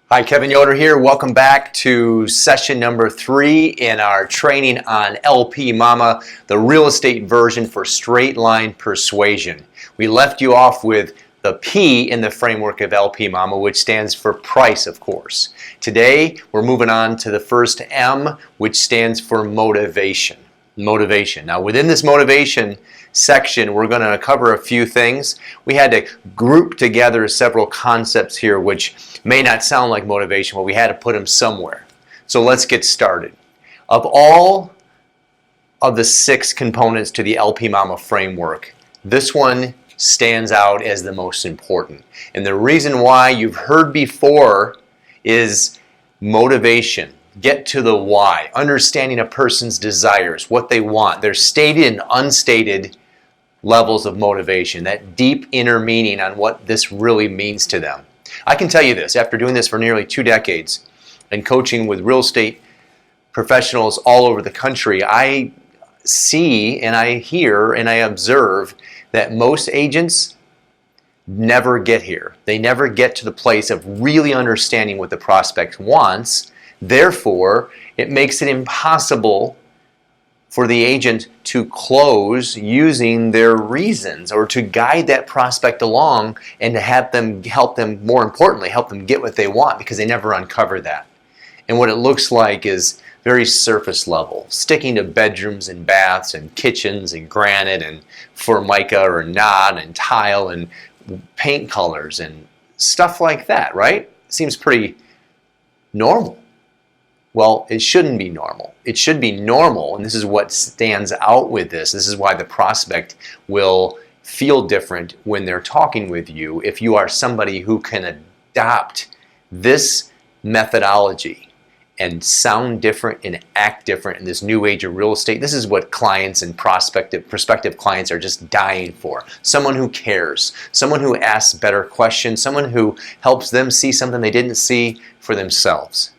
Hi, Kevin Yoder here. Welcome back to session number 3 in our training on LP Mama, the real estate version for straight line persuasion. We left you off with the P in the framework of LP Mama, which stands for price, of course. Today, we're moving on to the first M, which stands for motivation. Motivation. Now, within this motivation section, we're going to cover a few things. We had to group together several concepts here which may not sound like motivation, but we had to put them somewhere. So let's get started. Of all of the 6 components to the LP Mama framework, this one stands out as the most important. And the reason why you've heard before is motivation. Get to the why, understanding a person's desires, what they want, their stated and unstated levels of motivation, that deep inner meaning on what this really means to them. I can tell you this, after doing this for nearly 2 decades and coaching with real estate professionals all over the country, I see and I hear and I observe that most agents never get here. They never get to the place of really understanding what the prospect wants. Therefore, it makes it impossible for the agent to close using their reasons or to guide that prospect along and to have them help them, more importantly, help them get what they want, because they never uncover that. And what it looks like is very surface level, sticking to bedrooms and baths and kitchens and granite and formica or not and tile and paint colors and stuff like that, right? Seems pretty normal. Well, it shouldn't be normal. It should be normal, and this is what stands out with this. This is why the prospect will feel different when they're talking with you if you are somebody who can adopt this methodology and sound different and act different in this new age of real estate. This is what clients and prospective clients are just dying for. Someone who cares, someone who asks better questions, someone who helps them see something they didn't see for themselves.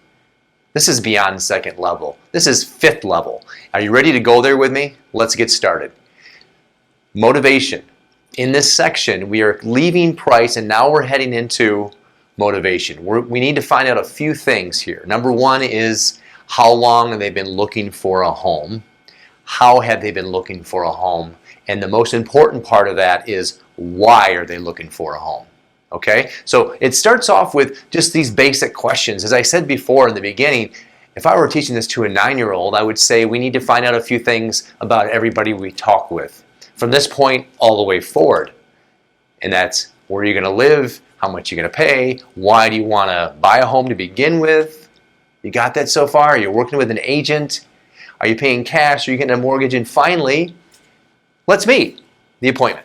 This is beyond 2nd level. This is 5th level. Are you ready to go there with me? Let's get started. Motivation. In this section, we are leaving price and now we're heading into motivation. We need to find out a few things here. Number 1 is how long have they been looking for a home? How have they been looking for a home? And the most important part of that is why are they looking for a home? Okay, so it starts off with just these basic questions. As I said before in the beginning, if I were teaching this to a 9-year-old, I would say we need to find out a few things about everybody we talk with from this point all the way forward. And that's where you're going to live, how much you're going to pay, why do you want to buy a home to begin with? You got that so far? Are you working with an agent? Are you paying cash? Are you getting a mortgage? And finally, let's meet, the appointment.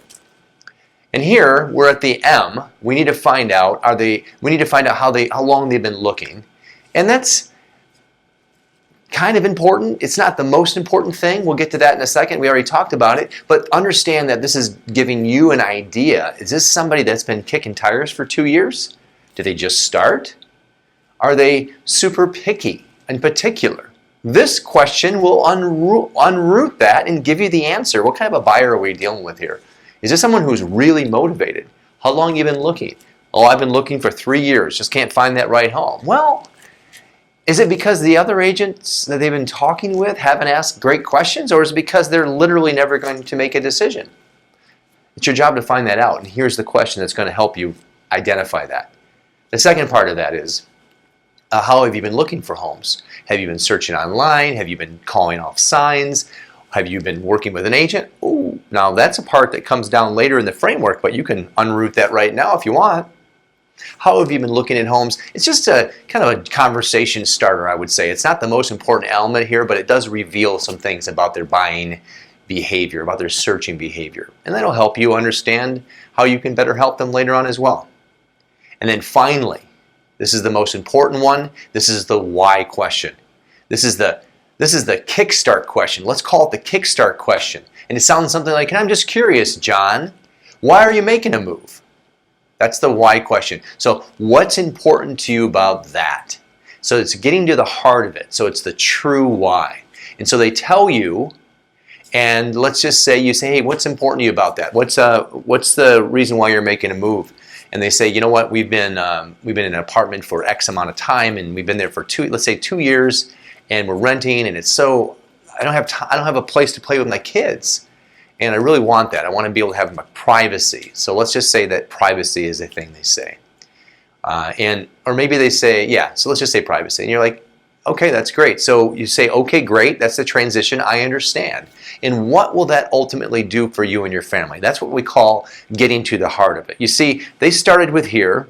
And here we're at the M. We need to find out how long they've been looking. And that's kind of important. It's not the most important thing. We'll get to that in a second. We already talked about it. But understand that this is giving you an idea. Is this somebody that's been kicking tires for 2 years? Did they just start? Are they super picky and particular? This question will unroot that and give you the answer. What kind of a buyer are we dealing with here? Is this someone who's really motivated? How long have you been looking? Oh, I've been looking for 3 years, just can't find that right home. Well, is it because the other agents that they've been talking with haven't asked great questions, or is it because they're literally never going to make a decision? It's your job to find that out, and here's the question that's going to help you identify that. The second part of that is, how have you been looking for homes? Have you been searching online? Have you been calling off signs? Have you been working with an agent? Ooh, now that's a part that comes down later in the framework, but you can unroot that right now if you want. How have you been looking at homes? It's just a kind of a conversation starter, I would say. It's not the most important element here, but it does reveal some things about their buying behavior, about their searching behavior. And that'll help you understand how you can better help them later on as well. And then finally, this is the most important one. This is the why question. This is the kickstart question. Let's call it the kickstart question. And it sounds something like, I'm just curious, John, why are you making a move? That's the why question. So what's important to you about that? So it's getting to the heart of it. So it's the true why. And so they tell you, and let's just say you say, hey, what's important to you about that? What's the reason why you're making a move? and they say, you know what, we've been in an apartment for X amount of time, and we've been there for let's say 2 years, and we're renting, and it's so I don't have a place to play with my kids, and I really want that. I want to be able to have my privacy. So let's just say that privacy is a thing they say, or maybe they say, yeah. So let's just say privacy, and you're like, okay, that's great. So you say, okay, great. That's the transition. I understand. And what will that ultimately do for you and your family? That's what we call getting to the heart of it. You see, they started with here.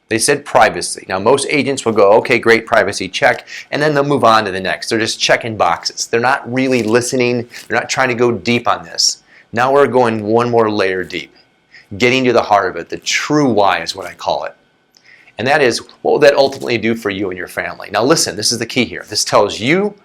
They said privacy. Now, most agents will go, okay, great, privacy, check, and then they'll move on to the next. They're just checking boxes. They're not really listening. They're not trying to go deep on this. Now we're going one more layer deep, getting to the heart of it. The true why is what I call it. And that is, what will that ultimately do for you and your family? Now listen, this is the key here. This tells you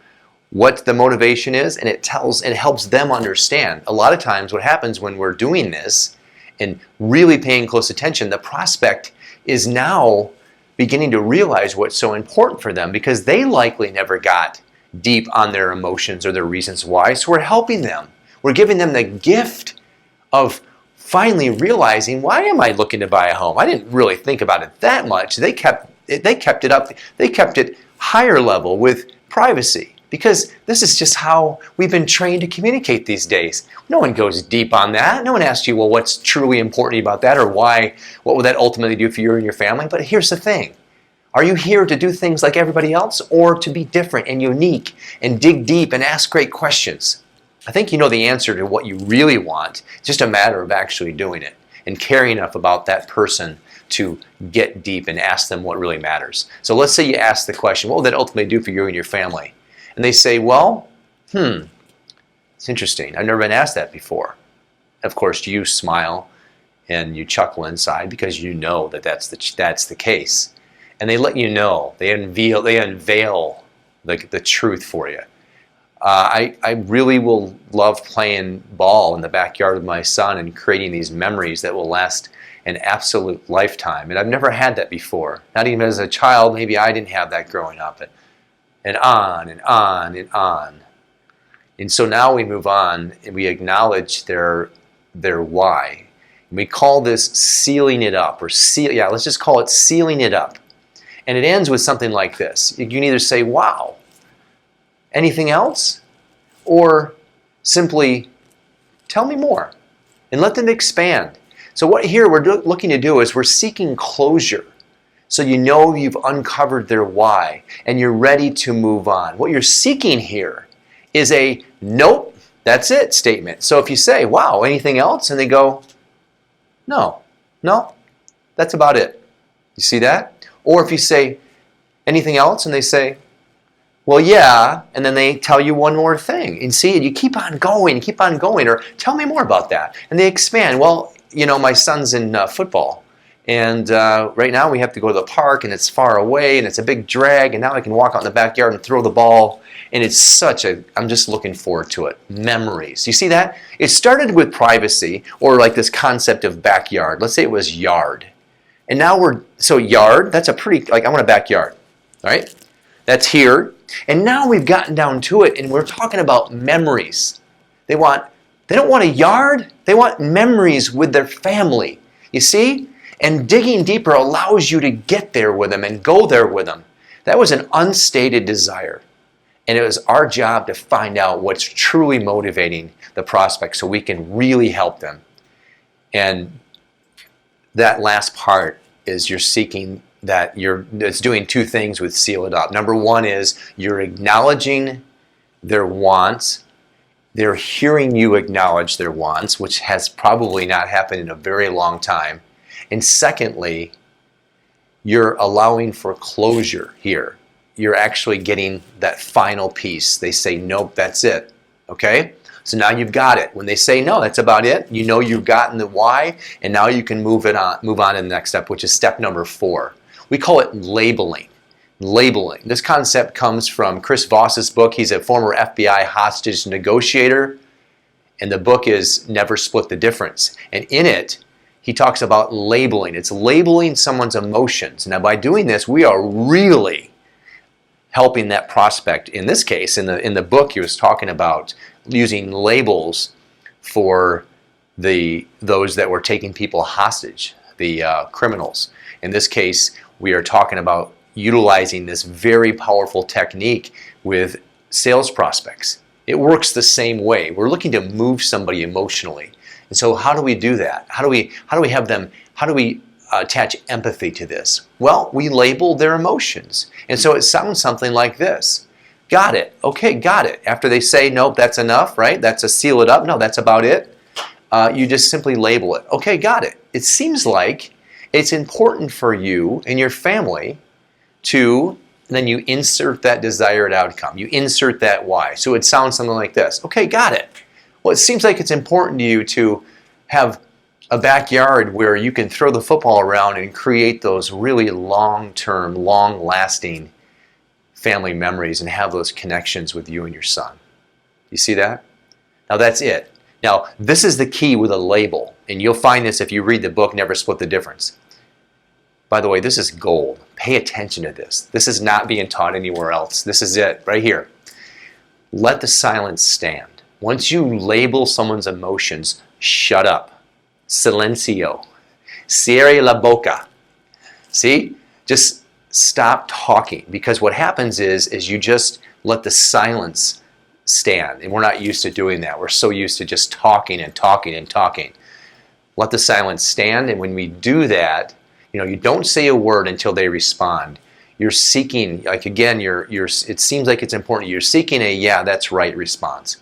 what the motivation is, and it helps them understand. A lot of times what happens when we're doing this and really paying close attention, the prospect is now beginning to realize what's so important for them, because they likely never got deep on their emotions or their reasons why. So we're helping them. We're giving them the gift of finally realizing, why am I looking to buy a home? I didn't really think about it that much. They kept it up. They kept it higher level with privacy, because this is just how we've been trained to communicate these days. No one goes deep on that. No one asks you, well, what's truly important about that, or why? What will that ultimately do for you and your family? But here's the thing. Are you here to do things like everybody else, or to be different and unique and dig deep and ask great questions? I think you know the answer to what you really want. It's just a matter of actually doing it and caring enough about that person to get deep and ask them what really matters. So let's say you ask the question, what will that ultimately do for you and your family? And they say, well, it's interesting. I've never been asked that before. Of course, you smile and you chuckle inside, because you know that that's the case. And they let you know. They unveil the truth for you. I really will love playing ball in the backyard with my son and creating these memories that will last an absolute lifetime. And I've never had that before. Not even as a child. Maybe I didn't have that growing up. And on and on and on. And so now we move on and we acknowledge their why. And we call this sealing it up, let's just call it sealing it up. And it ends with something like this. You can either say, wow, anything else? Or simply, tell me more. And let them expand. So what here we're looking to do is we're seeking closure. So you know you've uncovered their why and you're ready to move on. What you're seeking here is a nope, that's it statement. So if you say, wow, anything else? And they go, no, that's about it. You see that? Or if you say, anything else? And they say, well, yeah, and then they tell you one more thing. And see, you keep on going, or tell me more about that. And they expand. Well, you know, my son's in football. And right now we have to go to the park, and it's far away, and it's a big drag, and now I can walk out in the backyard and throw the ball. And it's I'm just looking forward to it. Memories. You see that? It started with privacy, or like this concept of backyard. Let's say it was yard. And now so yard, that's a pretty, I want a backyard, all right? That's here. And now we've gotten down to it, and we're talking about memories. They don't want a yard, they want memories with their family. You see? And digging deeper allows you to get there with them and go there with them. That was an unstated desire. And it was our job to find out what's truly motivating the prospect so we can really help them. And that last part is you're seeking that it's doing two things with seal it up. Number one is you're acknowledging their wants. They're hearing you acknowledge their wants, which has probably not happened in a very long time. And secondly, you're allowing for closure here. You're actually getting that final piece. They say, nope, that's it. Okay? So now you've got it. When they say, no, that's about it, you know you've gotten the why, and now you can move on to the next step, which is step number 4. We call it labeling. Labeling. This concept comes from Chris Voss's book. He's a former FBI hostage negotiator, and the book is Never Split the Difference. And in it, he talks about labeling. It's labeling someone's emotions. Now, by doing this, we are really helping that prospect. In this case, in the book, he was talking about using labels for those that were taking people hostage. the criminals. In this case, we are talking about utilizing this very powerful technique with sales prospects. It works the same way. We're looking to move somebody emotionally. And so how do we do that? How do we attach empathy to this? Well, we label their emotions. And so it sounds something like this. Got it. Okay, got it. After they say, nope, that's enough, right? That's a seal it up. No, that's about it. You just simply label it. Okay, got it. It seems like it's important for you and your family to, then you insert that desired outcome. You insert that why. So it sounds something like this. Okay, got it. Well, it seems like it's important to you to have a backyard where you can throw the football around and create those really long-term, long-lasting family memories and have those connections with you and your son. You see that? Now that's it. Now this is the key with a label, and you'll find this if you read the book, Never Split the Difference. By the way, this is gold. Pay attention to this. This is not being taught anywhere else. This is it, right here. Let the silence stand. Once you label someone's emotions, shut up. Silencio. Cierre la boca. See? Just stop talking, because what happens is you just let the silence stand, and we're not used to doing that. We're so used to just talking and talking and talking. Let the silence stand, and when we do that, you don't say a word until they respond. You're seeking, like again, it seems like it's important. You're seeking a yeah, that's right response.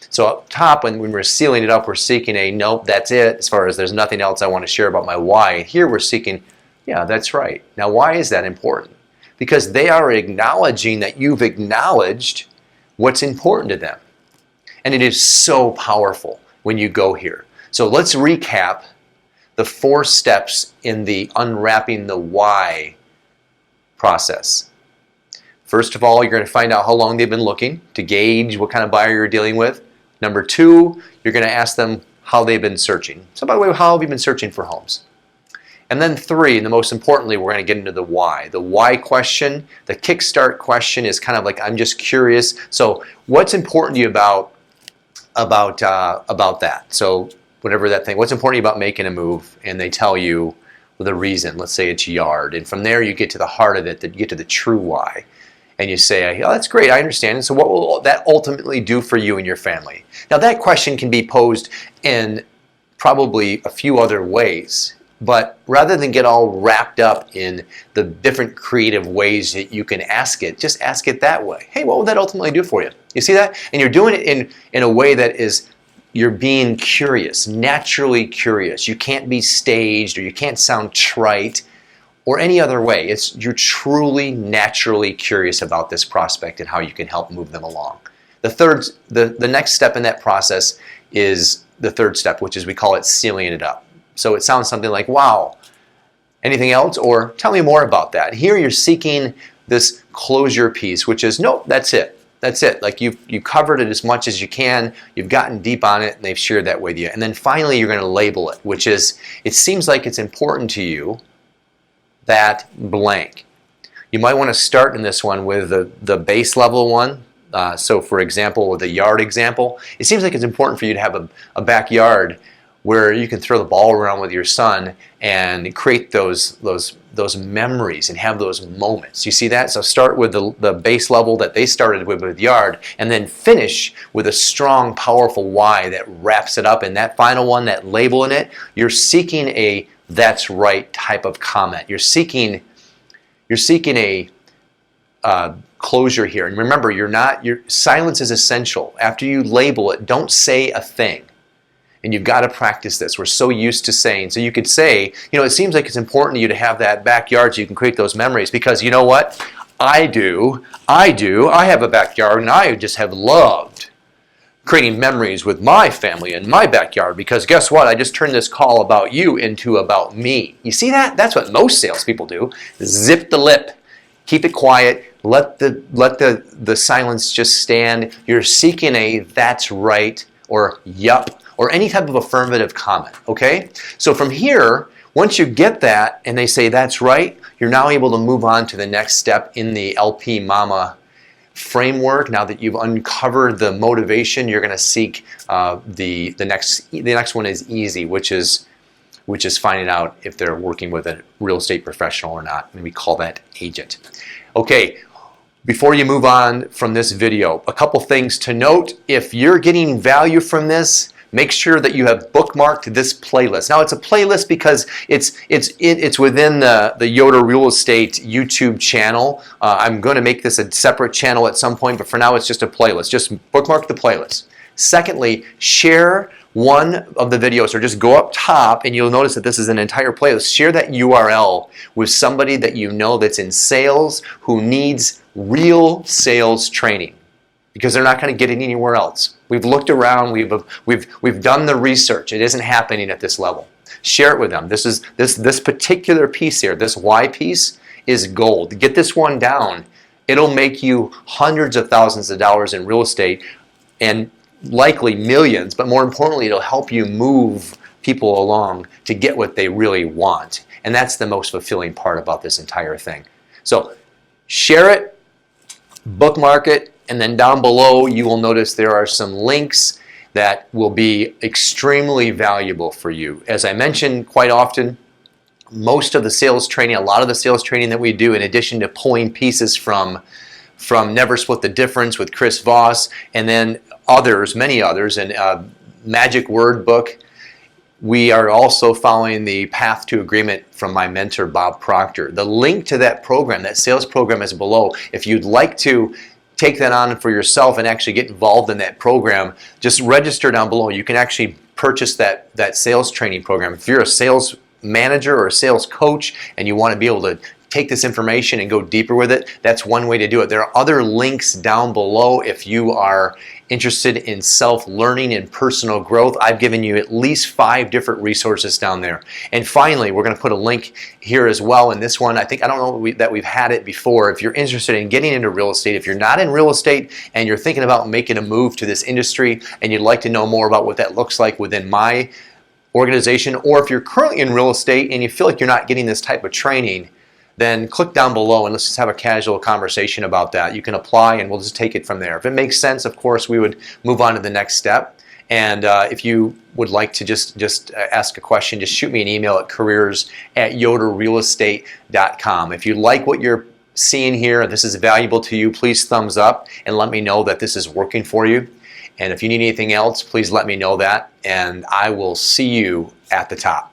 So up top, when we're sealing it up, we're seeking a nope, that's it, as far as there's nothing else I want to share about my why. Here we're seeking, yeah, that's right. Now why is that important? Because they are acknowledging that you've acknowledged what's important to them. And it is so powerful when you go here. So let's recap the 4 steps in the unwrapping the why process. First of all, you're going to find out how long they've been looking to gauge what kind of buyer you're dealing with. Number 2, you're going to ask them how they've been searching. So by the way, how have you been searching for homes? And then 3, and the most importantly, we're going to get into the why. The why question, the kickstart question is kind of like, I'm just curious. So what's important to you about that? So whatever that thing, what's important to you about making a move? And they tell you the reason. Let's say it's yard. And from there you get to the heart of it, that you get to the true why. And you say, oh, that's great, I understand. And so what will that ultimately do for you and your family? Now that question can be posed in probably a few other ways. But rather than get all wrapped up in the different creative ways that you can ask it, just ask it that way. Hey, what will that ultimately do for you? You see that? And you're doing it in a way that is, you're being curious, naturally curious. You can't be staged, or you can't sound trite or any other way. You're truly naturally curious about this prospect and how you can help move them along. The next step in that process is the 3rd step, which is, we call it sealing it up. So it sounds something like, wow, anything else? Or tell me more about that. Here you're seeking this closure piece, which is, nope, that's it. That's it. Like you covered it as much as you can. You've gotten deep on it, and they've shared that with you. And then finally, you're going to label it, which is, it seems like it's important to you that blank. You might want to start in this one with the base level one. So for example, with the yard example, it seems like it's important for you to have a backyard where you can throw the ball around with your son and create those memories and have those moments. You see that? So start with the base level that they started with yard, and then finish with a strong, powerful why that wraps it up. And that final one, that label in it, you're seeking a that's right type of comment. You're seeking a closure here. And remember, your silence is essential. After you label it, don't say a thing. And you've got to practice this. We're so used to saying. So you could say, it seems like it's important to you to have that backyard so you can create those memories, because you know what? I do. I have a backyard, and I just have loved creating memories with my family in my backyard, because guess what? I just turned this call about you into about me. You see that? That's what most salespeople do. Zip the lip. Keep it quiet. Let the silence just stand. You're seeking a that's right or yup, or any type of affirmative comment, okay? So from here, once you get that and they say that's right, you're now able to move on to the next step in the LP Mama framework. Now that you've uncovered the motivation, you're going to seek the next one is easy, which is which is finding out if they're working with a real estate professional or not, and we call that agent. Okay, before you move on from this video, a couple things to note. If you're getting value from this, make sure that you have bookmarked this playlist. Now, it's a playlist because it's within the Yoder Real Estate YouTube channel. I'm going to make this a separate channel at some point, but for now it's just a playlist. Just bookmark the playlist. Secondly, share one of the videos, or just go up top and you'll notice that this is an entire playlist. Share that URL with somebody that you know that's in sales who needs real sales training, because they're not going to get it anywhere else. We've looked around, we've done the research. It isn't happening at this level. Share it with them. This particular piece here, this why piece, is gold. Get this one down. It'll make you hundreds of thousands of dollars in real estate, and likely millions, but more importantly, it'll help you move people along to get what they really want. And that's the most fulfilling part about this entire thing. So share it, bookmark it, and then down below you will notice there are some links that will be extremely valuable for you. As I mentioned quite often, most of the sales training, a lot of the sales training that we do, in addition to pulling pieces from Never Split the Difference with Chris Voss, and then others, many others, and Magic Word book, we are also following the Path to Agreement from my mentor, Bob Proctor. The link to that program, that sales program, is below. If you'd like to take that on for yourself and actually get involved in that program, just register down below. You can actually purchase that sales training program. If you're a sales manager or a sales coach and you want to be able to take this information and go deeper with it, that's one way to do it. There are other links down below if you are interested in self-learning and personal growth. I've given you at least 5 different resources down there. And finally, we're going to put a link here as well in this one. I don't know that we've had it before. If you're interested in getting into real estate, if you're not in real estate and you're thinking about making a move to this industry and you'd like to know more about what that looks like within my organization, or if you're currently in real estate and you feel like you're not getting this type of training, then click down below and let's just have a casual conversation about that. You can apply and we'll just take it from there. If it makes sense, of course, we would move on to the next step. And if you would like to just ask a question, just shoot me an email at careers@yoderrealestate.com. If you like what you're seeing here, and this is valuable to you, please thumbs up and let me know that this is working for you. And if you need anything else, please let me know that, and I will see you at the top.